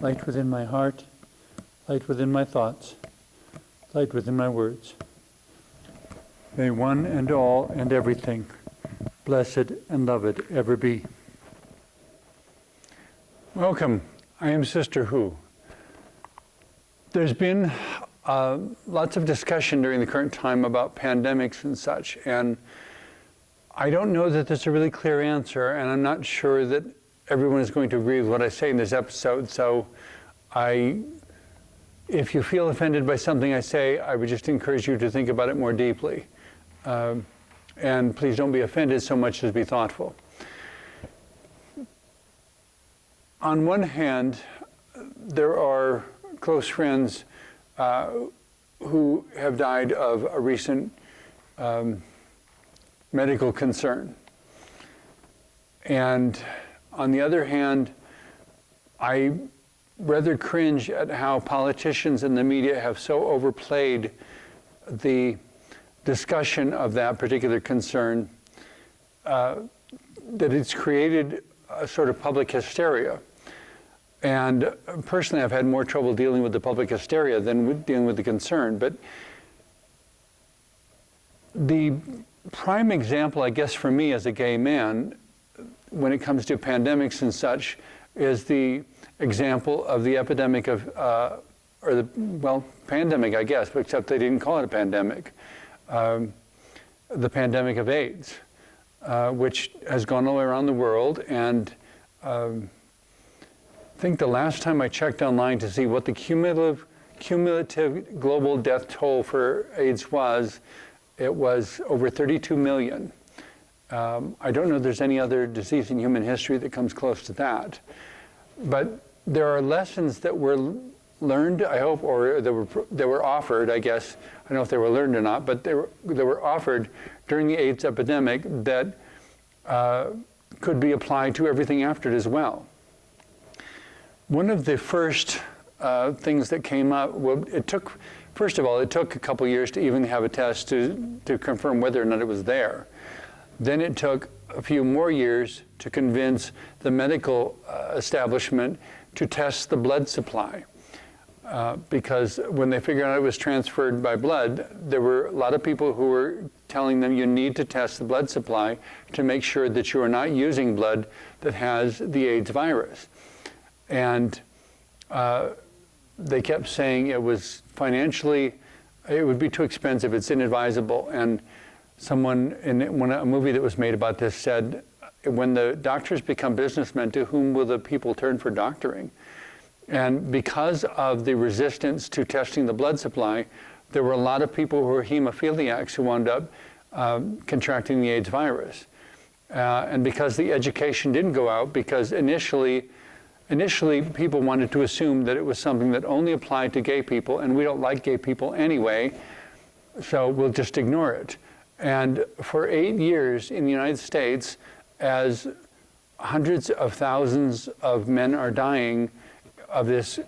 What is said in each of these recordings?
light within my heart, light within my thoughts, light within my words. May one and all and everything, blessed and loved, ever be. Welcome. I am Sister Who. There's been lots of discussion during the current time about pandemics and such, and I don't know that there's a really clear answer, and I'm not sure that everyone is going to agree with what I say in this episode, so if you feel offended by something I say, I would just encourage you to think about it more deeply. And please don't be offended so much as be thoughtful. On one hand, there are close friends who have died of a recent medical concern. And on the other hand, I rather cringe at how politicians and the media have so overplayed the discussion of that particular concern that it's created a sort of public hysteria. And personally, I've had more trouble dealing with the public hysteria than dealing with the concern. But the prime example, I guess, for me as a gay man, when it comes to pandemics and such, is the example of the epidemic of, pandemic, I guess, but except they didn't call it a pandemic, the pandemic of AIDS, which has gone all around the world. And I think the last time I checked online to see what the cumulative global death toll for AIDS was, it was over 32 million. I don't know if there's any other disease in human history that comes close to that. But there are lessons that were learned, I hope, or that were offered, I guess. I don't know if they were learned or not, but they were offered during the AIDS epidemic that could be applied to everything after it as well. One of the first things that came up, first of all, it took a couple years to even have a test to confirm whether or not it was there. Then it took a few more years to convince the medical establishment to test the blood supply. Because when they figured out it was transferred by blood, there were a lot of people who were telling them you need to test the blood supply to make sure that you are not using blood that has the AIDS virus. And they kept saying it was financially, it would be too expensive, it's inadvisable. And someone in a movie that was made about this said, when the doctors become businessmen, to whom will the people turn for doctoring? And because of the resistance to testing the blood supply, there were a lot of people who were hemophiliacs who wound up contracting the AIDS virus. And because the education didn't go out, because initially people wanted to assume that it was something that only applied to gay people, and we don't like gay people anyway, so we'll just ignore it. And for 8 years in the United States, as hundreds of thousands of men are dying of this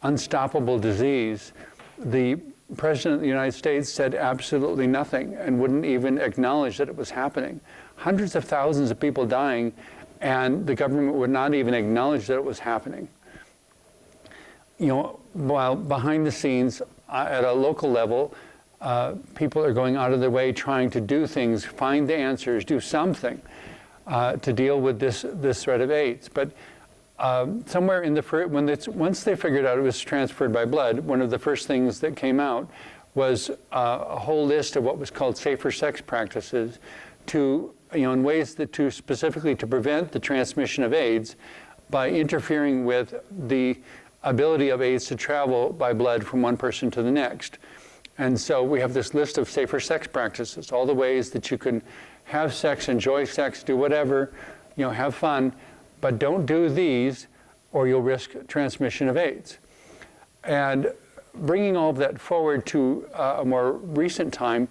unstoppable disease, the President of the United States said absolutely nothing and wouldn't even acknowledge that it was happening. Hundreds of thousands of people dying, and the government would not even acknowledge that it was happening. You know, while behind the scenes, at a local level, people are going out of their way trying to do things, find the answers, do something to deal with this threat of AIDS. But somewhere in once they figured out it was transferred by blood, one of the first things that came out was a whole list of what was called safer sex practices in ways that specifically to prevent the transmission of AIDS by interfering with the ability of AIDS to travel by blood from one person to the next. And so we have this list of safer sex practices, all the ways that you can have sex, enjoy sex, do whatever, have fun, but don't do these or you'll risk transmission of AIDS. And bringing all of that forward to a more recent time,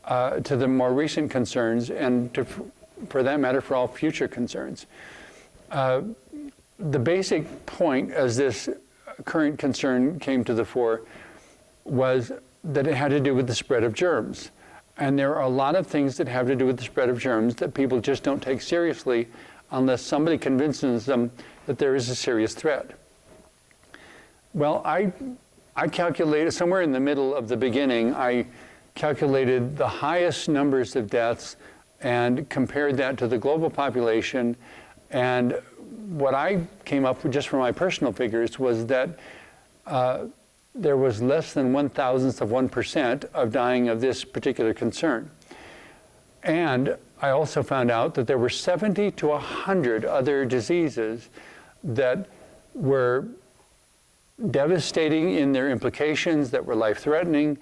to the more recent concerns, and for that matter, for all future concerns. The basic point as this current concern came to the fore was that it had to do with the spread of germs. And there are a lot of things that have to do with the spread of germs that people just don't take seriously unless somebody convinces them that there is a serious threat. Well, I calculated somewhere in the middle of the beginning, I calculated the highest numbers of deaths and compared that to the global population. And what I came up with just from my personal figures was that there was less than 1/1000% of dying of this particular concern. And I also found out that there were 70 to 100 other diseases that were devastating in their implications, that were life-threatening,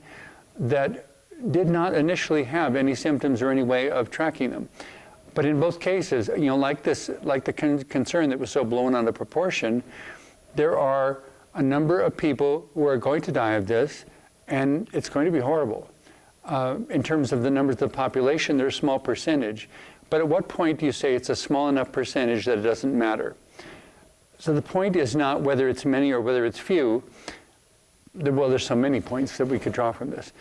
that did not initially have any symptoms or any way of tracking them. But in both cases, like the concern that was so blown out of proportion, there are a number of people who are going to die of this, and it's going to be horrible. In terms of the numbers of the population, they're a small percentage. But at what point do you say it's a small enough percentage that it doesn't matter? So the point is not whether it's many or whether it's few. Well, there's so many points that we could draw from this.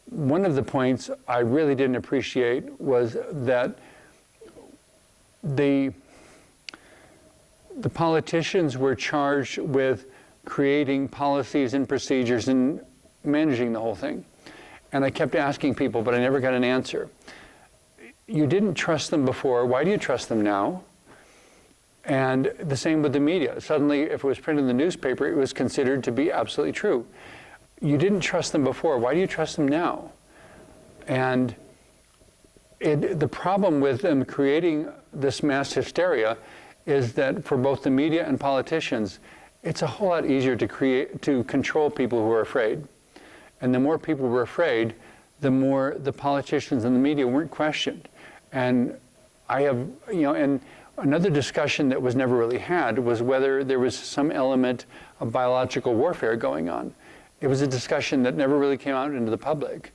One of the points I really didn't appreciate was that the politicians were charged with creating policies and procedures and managing the whole thing. And I kept asking people, but I never got an answer. You didn't trust them before. Why do you trust them now? And the same with the media. Suddenly, if it was printed in the newspaper, it was considered to be absolutely true. You didn't trust them before. Why do you trust them now? And the problem with them creating this mass hysteria is that for both the media and politicians, it's a whole lot easier to control people who are afraid. And the more people were afraid, the more the politicians and the media weren't questioned. And I have, and another discussion that was never really had was whether there was some element of biological warfare going on. It was a discussion that never really came out into the public.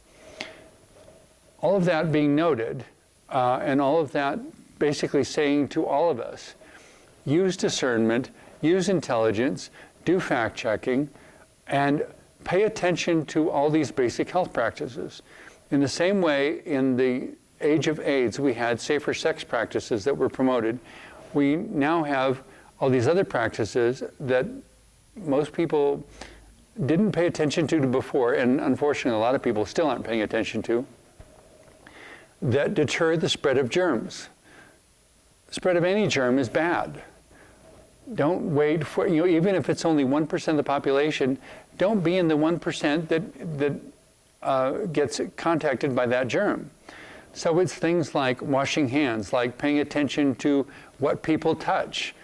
All of that being noted, and all of that basically saying to all of us, use discernment, use intelligence, do fact-checking, and pay attention to all these basic health practices. In the same way, in the age of AIDS, we had safer sex practices that were promoted. We now have all these other practices that most people didn't pay attention to before, and unfortunately a lot of people still aren't paying attention to, that deter the spread of germs. The spread of any germ is bad. Don't wait for, even if it's only 1% of the population, don't be in the 1% that gets contacted by that germ. So it's things like washing hands, like paying attention to what people touch,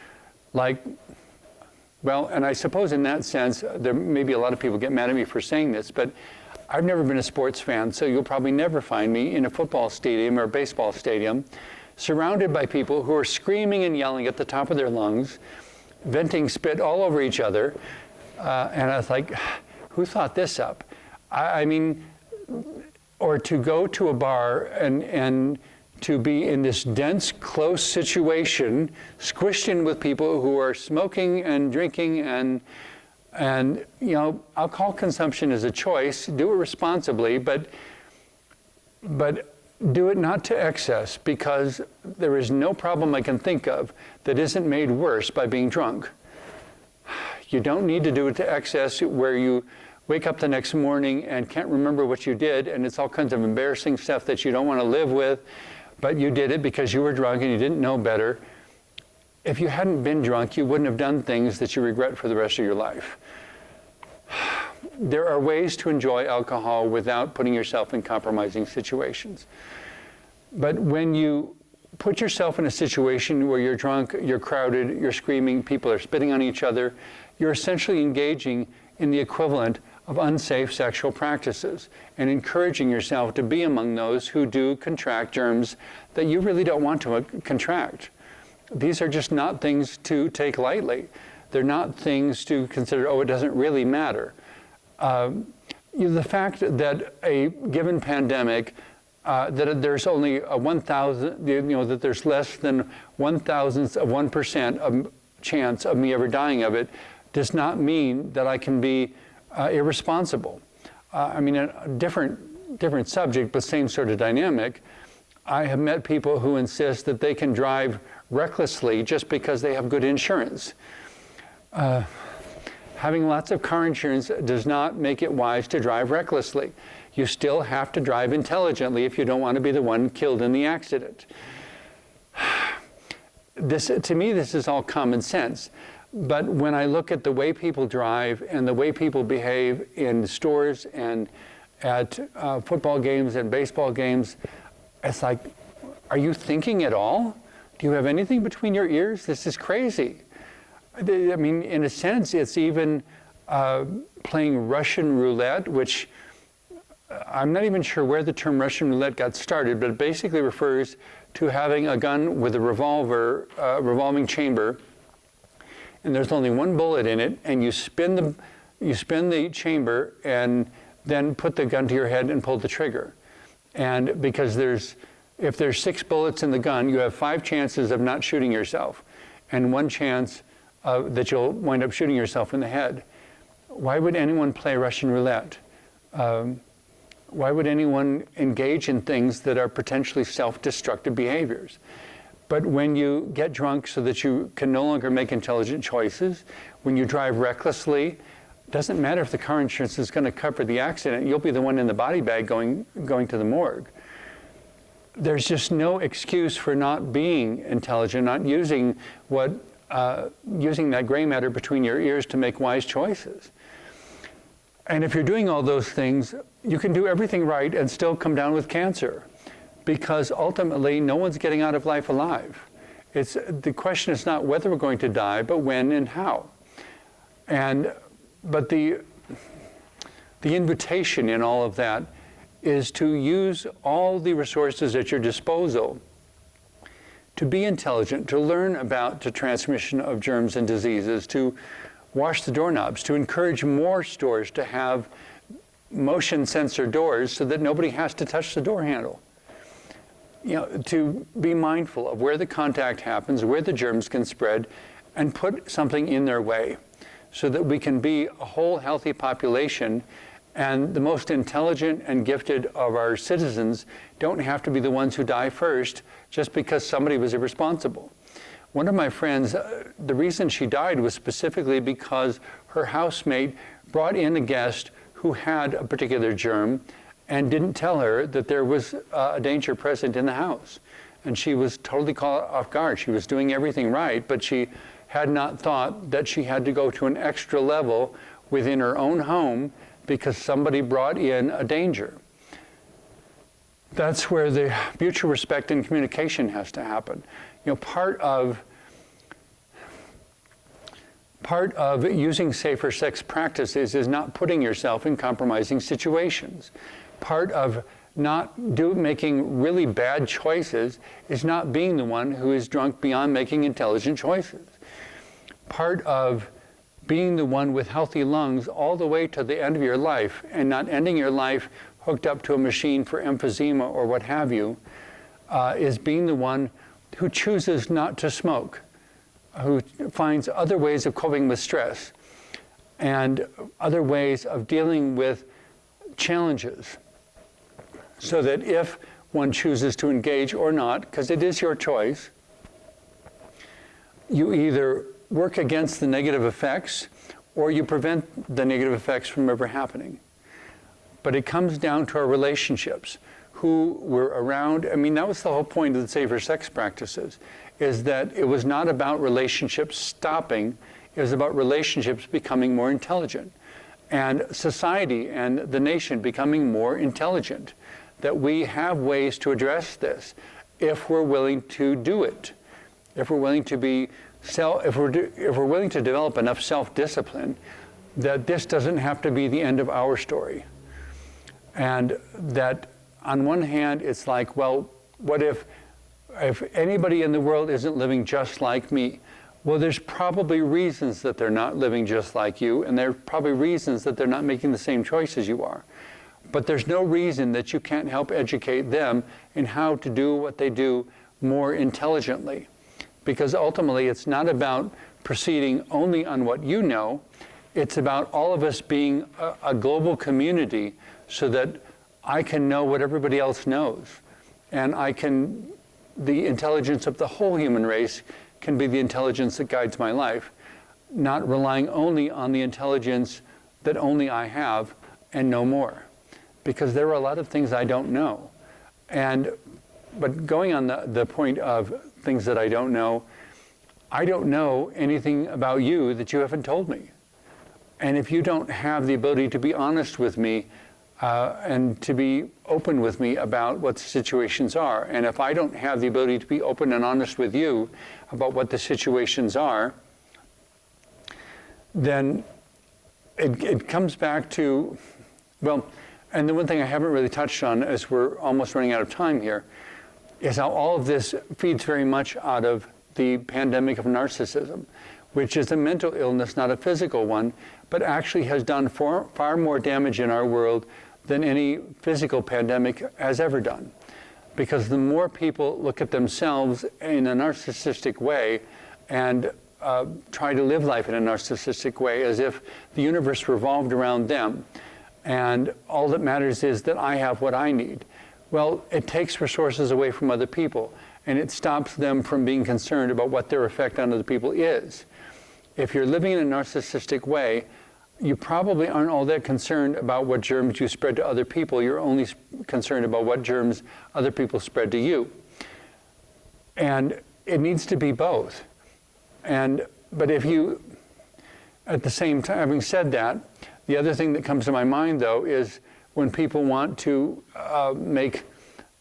like, well, and I suppose in that sense, there may be a lot of people get mad at me for saying this, but I've never been a sports fan, so you'll probably never find me in a football stadium or a baseball stadium surrounded by people who are screaming and yelling at the top of their lungs, venting spit all over each other. And I was like, who thought this up? I mean, or to go to a bar and to be in this dense, close situation, squished in with people who are smoking and drinking, and alcohol consumption is a choice. Do it responsibly, but do it not to excess, because there is no problem I can think of that isn't made worse by being drunk. You don't need to do it to excess where you wake up the next morning and can't remember what you did, and it's all kinds of embarrassing stuff that you don't want to live with, but you did it because you were drunk and you didn't know better. If you hadn't been drunk, you wouldn't have done things that you regret for the rest of your life. There are ways to enjoy alcohol without putting yourself in compromising situations. But when you put yourself in a situation where you're drunk, you're crowded, you're screaming, people are spitting on each other, you're essentially engaging in the equivalent of unsafe sexual practices and encouraging yourself to be among those who do contract germs that you really don't want to contract. These are just not things to take lightly. They're not things to consider, oh, it doesn't really matter. The fact that a given pandemic, that there's only a 1,000, that there's less than 1,000th of 1% of chance of me ever dying of it, does not mean that I can be irresponsible. I mean, a different subject, but same sort of dynamic. I have met people who insist that they can drive recklessly just because they have good insurance. having lots of car insurance does not make it wise to drive recklessly. You still have to drive intelligently if you don't want to be the one killed in the accident. To me, this is all common sense. But when I look at the way people drive and the way people behave in stores and at football games and baseball games, it's like, are you thinking at all? Do you have anything between your ears? This is crazy. I mean, in a sense, it's even playing Russian roulette, which I'm not even sure where the term Russian roulette got started, but it basically refers to having a gun with a revolver, revolving chamber, and there's only one bullet in it, and you spin the chamber and then put the gun to your head and pull the trigger. And because if there's 6 bullets in the gun, you have 5 chances of not shooting yourself, and 1 chance that you'll wind up shooting yourself in the head. Why would anyone play Russian roulette? Why would anyone engage in things that are potentially self-destructive behaviors? But when you get drunk so that you can no longer make intelligent choices, when you drive recklessly, it doesn't matter if the car insurance is going to cover the accident, you'll be the one in the body bag going to the morgue. There's just no excuse for not being intelligent, not using using that gray matter between your ears to make wise choices. And if you're doing all those things, you can do everything right and still come down with cancer, because ultimately no one's getting out of life alive. The question is not whether we're going to die, but when and how. But the invitation in all of that is to use all the resources at your disposal to be intelligent, to learn about the transmission of germs and diseases, to wash the doorknobs, to encourage more stores to have motion sensor doors so that nobody has to touch the door handle. To be mindful of where the contact happens, where the germs can spread, and put something in their way so that we can be a whole healthy population, and the most intelligent and gifted of our citizens don't have to be the ones who die first just because somebody was irresponsible. One of my friends, the reason she died was specifically because her housemate brought in a guest who had a particular germ and didn't tell her that there was a danger present in the house. And she was totally caught off guard. She was doing everything right, but she had not thought that she had to go to an extra level within her own home because somebody brought in a danger. That's where the mutual respect and communication has to happen. Part of using safer sex practices is not putting yourself in compromising situations. Part of not making really bad choices is not being the one who is drunk beyond making intelligent choices. Part of being the one with healthy lungs all the way to the end of your life and not ending your life hooked up to a machine for emphysema or what have you, is being the one who chooses not to smoke, who finds other ways of coping with stress and other ways of dealing with challenges, so that if one chooses to engage or not, because it is your choice, you either work against the negative effects or you prevent the negative effects from ever happening. But it comes down to our relationships, who were around. I mean, that was the whole point of the safer sex practices, is that it was not about relationships stopping, it was about relationships becoming more intelligent, and society and the nation becoming more intelligent, that we have ways to address this if we're willing to do it, if we're willing to if we're willing to develop enough self-discipline that this doesn't have to be the end of our story. And that on one hand, it's like, well, what if anybody in the world isn't living just like me? Well, there's probably reasons that they're not living just like you, and there are probably reasons that they're not making the same choices you are. But there's no reason that you can't help educate them in how to do what they do more intelligently. Because ultimately, it's not about proceeding only on what you know. It's about all of us being a global community so that I can know what everybody else knows. And the intelligence of the whole human race can be the intelligence that guides my life. not relying only on the intelligence that only I have and no more. Because there are a lot of things I don't know. But going on the point of things that I don't know anything about you that you haven't told me. And if you don't have the ability to be honest with me and to be open with me about what the situations are, and if I don't have the ability to be open and honest with you about what the situations are, then it comes back to, well, and the one thing I haven't really touched on, as we're almost running out of time here, is how all of this feeds very much out of the pandemic of narcissism, which is a mental illness, not a physical one, but actually has done far more damage in our world than any physical pandemic has ever done. Because the more people look at themselves in a narcissistic way and try to live life in a narcissistic way, as if the universe revolved around them, and all that matters is that I have what I need. Well, it takes resources away from other people, and it stops them from being concerned about what their effect on other people is. If you're living in a narcissistic way, you probably aren't all that concerned about what germs you spread to other people. You're only concerned about what germs other people spread to you. And it needs to be both. But if you, at the same time, having said that, the other thing that comes to my mind, though, is when people want to make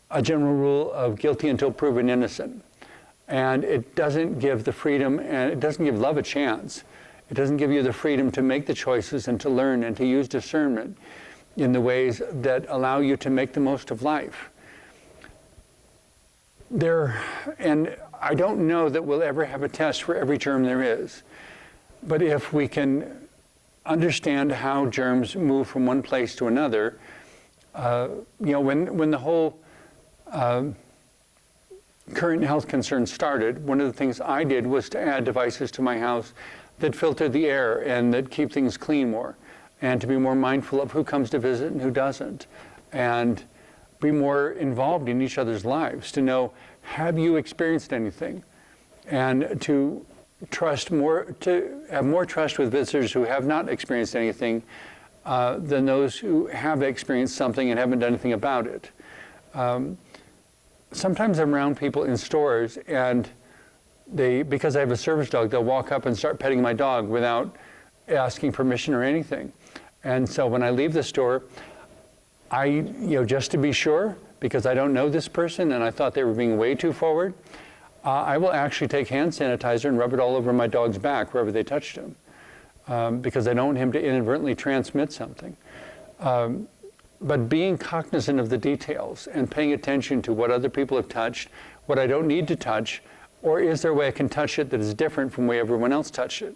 a general rule of guilty until proven innocent. And it doesn't give the freedom, and it doesn't give love a chance. It doesn't give you the freedom to make the choices and to learn and to use discernment in the ways that allow you to make the most of life. And I don't know that we'll ever have a test for every germ there is. But if we can understand how germs move from one place to another, when the whole current health concern started, one of the things I did was to add devices to my house that filter the air and that keep things clean more, and to be more mindful of who comes to visit and who doesn't, and be more involved in each other's lives, to know, have you experienced anything? And to have more trust with visitors who have not experienced anything than those who have experienced something and haven't done anything about it. Sometimes I'm around people in stores, and because I have a service dog, they'll walk up and start petting my dog without asking permission or anything. And so when I leave the store, just to be sure, because I don't know this person and I thought they were being way too forward, I will actually take hand sanitizer and rub it all over my dog's back wherever they touched him, because I don't want him to inadvertently transmit something. But being cognizant of the details and paying attention to what other people have touched, what I don't need to touch, or is there a way I can touch it that is different from the way everyone else touched it?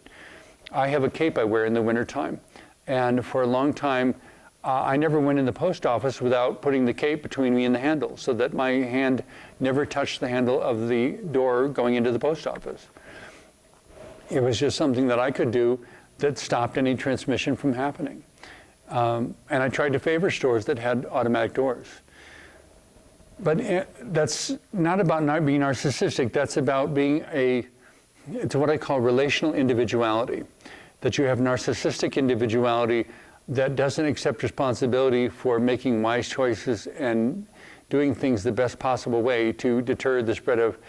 I have a cape I wear in the wintertime, and for a long time, I never went in the post office without putting the cape between me and the handle, so that my hand never touched the handle of the door going into the post office. It was just something that I could do that stopped any transmission from happening. And I tried to favor stores that had automatic doors. But that's not about not being narcissistic. That's about being it's what I call relational individuality. That you have narcissistic individuality that doesn't accept responsibility for making wise choices and doing things the best possible way to deter the spread of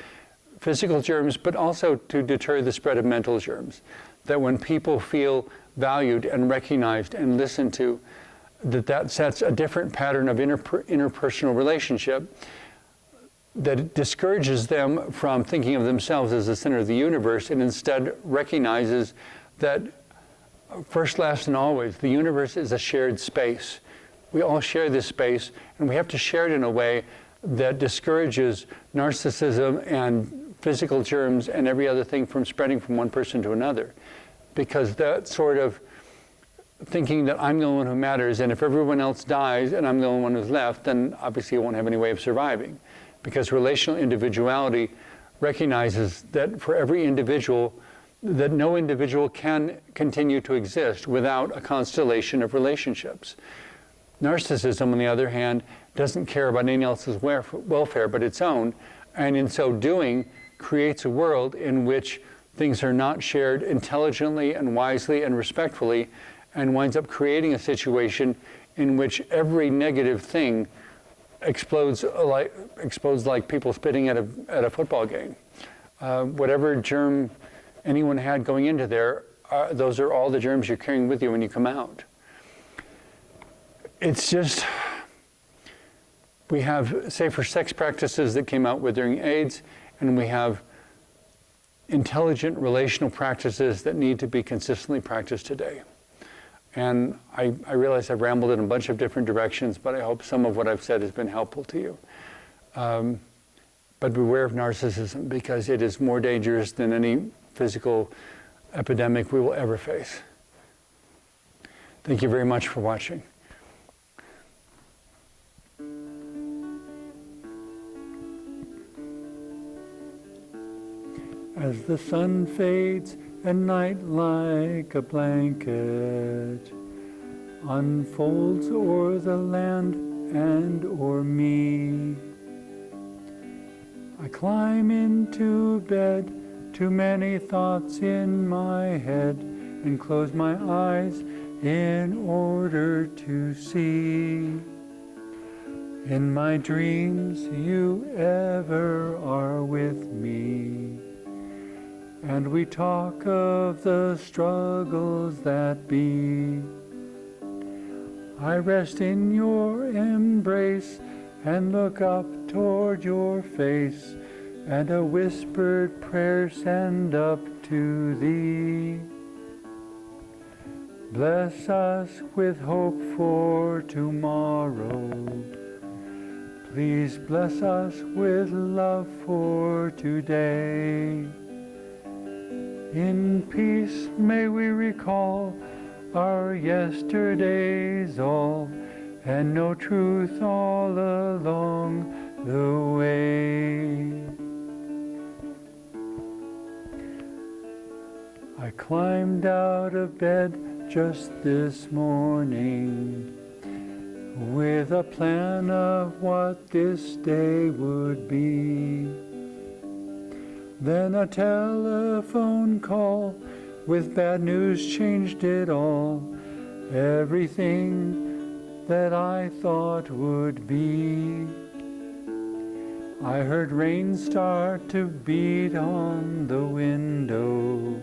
physical germs, but also to deter the spread of mental germs. That when people feel valued and recognized and listened to, that sets a different pattern of interpersonal relationship that discourages them from thinking of themselves as the center of the universe, and instead recognizes that first, last, and always, the universe is a shared space. We all share this space, and we have to share it in a way that discourages narcissism and physical germs and every other thing from spreading from one person to another. Because that sort of thinking that I'm the only one who matters, and if everyone else dies and I'm the only one who's left, then obviously I won't have any way of surviving. Because relational individuality recognizes that for every individual, that no individual can continue to exist without a constellation of relationships. Narcissism, on the other hand, doesn't care about anyone else's welfare but its own, and in so doing creates a world in which things are not shared intelligently and wisely and respectfully, and winds up creating a situation in which every negative thing explodes like people spitting at a football game. Whatever germ anyone had going into there, those are all the germs you're carrying with you when you come out. It's just, we have safer sex practices that came out with during AIDS, and we have intelligent relational practices that need to be consistently practiced today. And I realize I've rambled in a bunch of different directions, but I hope some of what I've said has been helpful to you. But beware of narcissism, because it is more dangerous than any physical epidemic we will ever face. Thank you very much for watching. As the sun fades and night like a blanket unfolds o'er the land and o'er me, I climb into bed, too many thoughts in my head, and close my eyes in order to see. In my dreams you ever are with me, and we talk of the struggles that be. I rest in your embrace and look up toward your face, and a whispered prayer send up to thee. Bless us with hope for tomorrow. Please bless us with love for today. In peace may we recall our yesterdays all, and know truth all along the way. I climbed out of bed just this morning with a plan of what this day would be. Then a telephone call with bad news changed it all, everything that I thought would be. I heard rain start to beat on the window.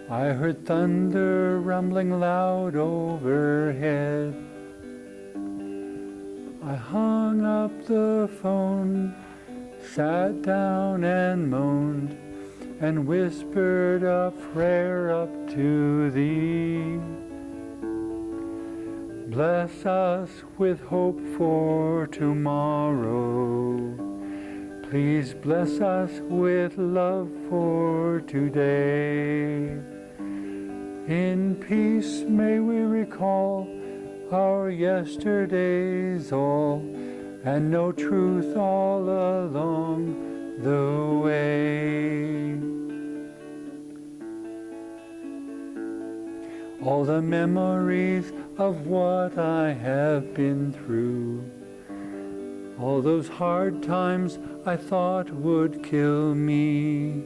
I heard thunder rumbling loud overhead. I hung up the phone, sat down and moaned, and whispered a prayer up to thee. Bless us with hope for tomorrow. Please bless us with love for today. In peace may we recall our yesterdays all, and know truth all along the way. All the memories of what I have been through, all those hard times I thought would kill me,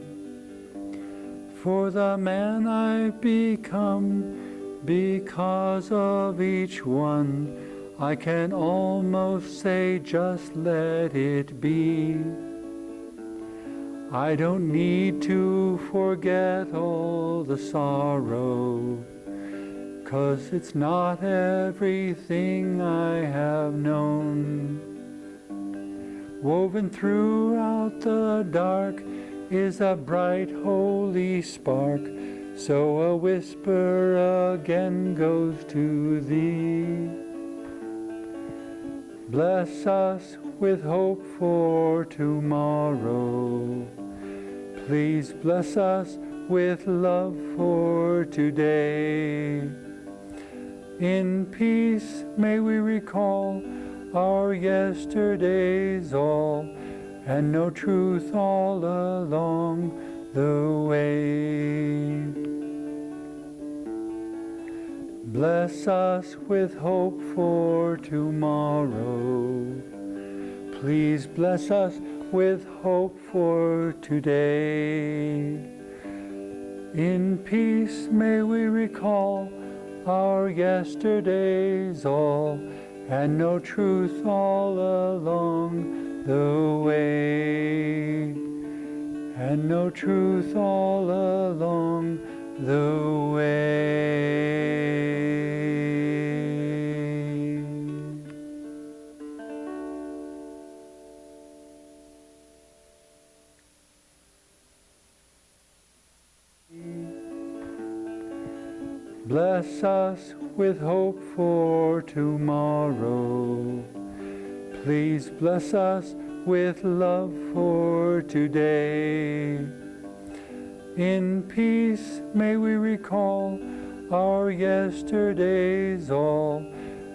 for the man I've become because of each one, I can almost say just let it be. I don't need to forget all the sorrow, 'cause it's not everything I have known. Woven throughout the dark is a bright holy spark, so a whisper again goes to thee. Bless us with hope for tomorrow. Please bless us with love for today. In peace may we recall our yesterdays all, and know truth all along the way. Bless us with hope for tomorrow. Please bless us with hope for today. In peace may we recall our yesterdays all, and know truth all along the way. And know truth all along the way. Bless us with hope for tomorrow. Please bless us with love for today. In peace may we recall our yesterdays all,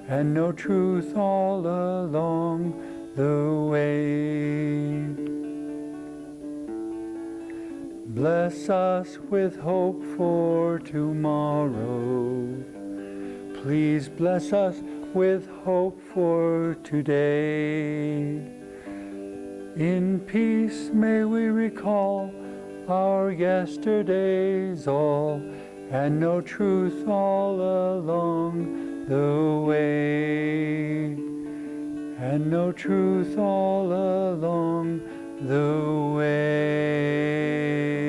and know truth all along the way. Bless us with hope for tomorrow. Please bless us with hope for today. In peace may we recall our yesterdays all, and know truth all along the way. And know truth all along the way.